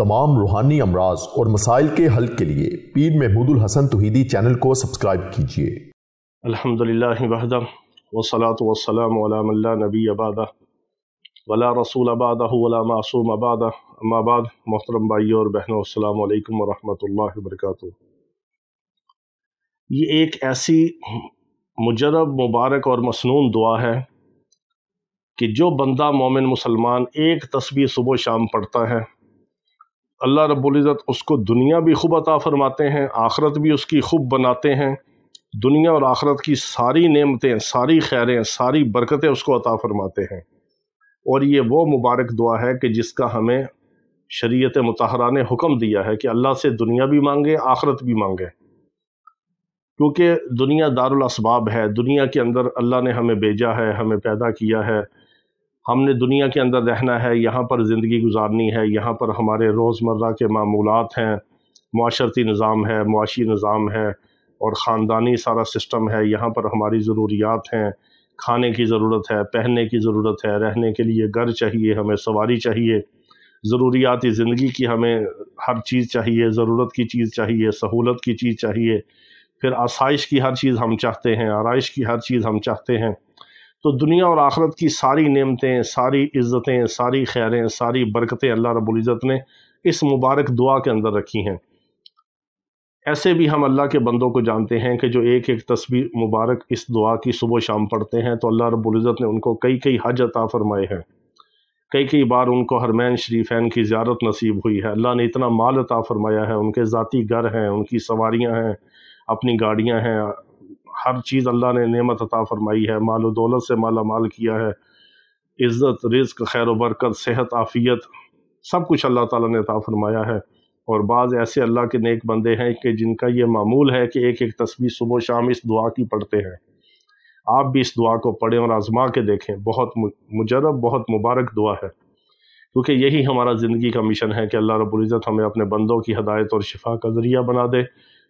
तमाम रूहानी अमराज और मसाइल के हल के लिए पीर महमूद उल हसन तौहीदी चैनल को सब्सक्राइब कीजिए। अल्हम्दुलिल्लाहि वहदा वस्सलातु वस्सलामु अला मन ला नबिय्य बअदा वला रसूल बअदहु वला मासूम बअदा अम्मा बाद। मोहतरम भाइयों और बहनों, अस्सलामु अलैकुम व रहमतुल्लाहि व बरकातुहू। ये एक ऐसी मुजरब, मुबारक और मसनून दुआ है कि जो बंदा मोमिन मुसलमान एक तस्बीह सुबह शाम पढ़ता है, अल्लाह रब्बुल इज़्ज़त उसको दुनिया भी खूब अता फरमाते हैं, आखिरत भी उसकी खूब बनाते हैं। दुनिया और आखिरत की सारी नेमतें, सारी खैरें, सारी बरकतें उसको अता फरमाते हैं। और ये वो मुबारक दुआ है कि जिसका हमें शरीयत मुतहरा ने हुक्म दिया है कि अल्लाह से दुनिया भी मांगे, आखिरत भी मांगे। क्योंकि दुनिया दारुल असबाब है। दुनिया के अंदर अल्लाह ने हमें भेजा है, हमें पैदा किया है, हमने दुनिया के अंदर रहना है, यहाँ पर ज़िंदगी गुजारनी है। यहाँ पर हमारे रोज़मर्रा के मामूलात हैं, मुआशरती निज़ाम है, मुआशी निज़ाम है और ख़ानदानी सारा सिस्टम है। यहाँ पर हमारी ज़रूरियात हैं, खाने की ज़रूरत है, पहनने की ज़रूरत है, रहने के लिए घर चाहिए, हमें सवारी चाहिए, ज़रूरियाती ज़िंदगी की हमें हर चीज़ चाहिए, ज़रूरत की चीज़ चाहिए, सहूलत की चीज़ चाहिए, फिर आसाइश की हर चीज़ हम चाहते हैं, आराइश की हर चीज़ हम चाहते हैं। तो दुनिया और आखिरत की सारी नेमतें, सारी इज़्ज़तें, सारी खैरें, सारी बरकतें अल्लाह रब्बुल इज़्ज़त ने इस मुबारक दुआ के अंदर रखी हैं। ऐसे भी हम अल्लाह के बंदों को जानते हैं कि जो एक एक तस्बीह मुबारक इस दुआ की सुबह शाम पढ़ते हैं तो अल्लाह रब्बुल इज़्ज़त ने उनको कई कई हज अता फरमाए हैं। कई कई बार उनको हरमैन शरीफैन की ज़ियारत नसीब हुई है। अल्लाह ने इतना माल अता फरमाया है, उनके ज़ाती घर हैं, उनकी सवारियाँ हैं, अपनी गाड़ियाँ हैं, हर चीज़ अल्लाह ने नेमत अता फरमाई है, माल और दौलत से माला माल किया है। इज़्ज़त, रिज़्क़, खैर व बरकत, सेहत, आफ़ियत, सब कुछ अल्लाह ताला ने अता फरमाया है। और बाज़ ऐसे अल्लाह के नेक बंदे हैं कि जिनका ये मामूल है कि एक एक तस्बीह सुबह शाम इस दुआ की पढ़ते हैं। आप भी इस दुआ को पढ़ें और आज़मा के देखें। बहुत मुजरब, बहुत मुबारक दुआ है, क्योंकि यही हमारा ज़िंदगी का मिशन है कि अल्लाह रब्बुल इज़्ज़त हमें अपने बंदों की हदायत और शिफा का ज़रिया बना दे।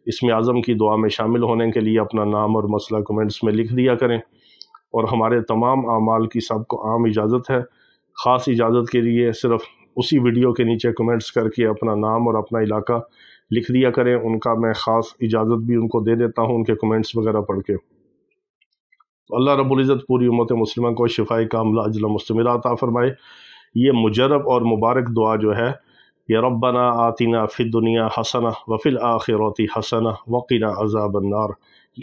इसमें आज़म की दुआ में शामिल होने के लिए अपना नाम और मसला कमेंट्स में लिख दिया करें। और हमारे तमाम आमाल की सबको आम इजाज़त है। ख़ास इजाज़त के लिए सिर्फ़ उसी वीडियो के नीचे कमेंट्स करके अपना नाम और अपना इलाका लिख दिया करें। उनका मैं ख़ास इजाज़त भी उनको दे देता हूँ, उनके कमेंट्स वगैरह पढ़ के। तो अल्लाह रब्बुल इज़्ज़त पूरी उम्मत मुस्लिमा को शिफ़ाए कामिला अजला मुस्तमिरा अता फ़रमाए। ये मुजरब और मुबारक दुआ जो है, या रब्बना आतिना फ़िद दुनिया हसना व फ़िल आखिरति हसना वक़िना अज़ाबन नार।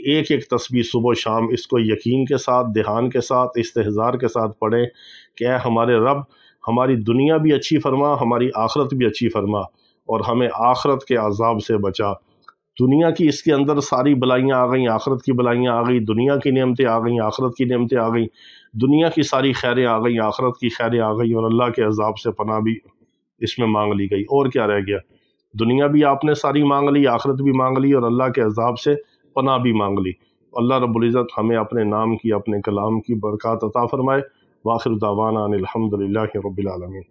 एक एक तस्बीह सुबह शाम इसको यकीन के साथ, ध्यान के साथ, इस्तेहज़ार के साथ पढ़ें कि ऐ हमारे रब, हमारी दुनिया भी अच्छी फरमा, हमारी आखिरत भी अच्छी फरमा और हमें आखिरत के अज़ाब से बचा। दुनिया की इसके अंदर सारी बलाइयाँ आ गई, आखिरत की बलाइयाँ आ गई, दुनिया की नेमतें आ गई, आखिरत की नेमतें आ गई, दुनिया की सारी खैरें आ गई, आखिरत की खैरें आ गई और अल्लाह के अज़ाब से पनाह भी इसमें मांग ली गई। और क्या रह गया? दुनिया भी आपने सारी मांग ली, आखिरत भी मांग ली और अल्लाह के अज़ाब से पनाह भी मांग ली। अल्लाह रब्बुल इज़्ज़त हमें अपने नाम की, अपने कलाम की बरकत अता फ़रमाए। वाखिर दावाना अनिल हम्दुलिल्लाहि रब्बिल आलमीन।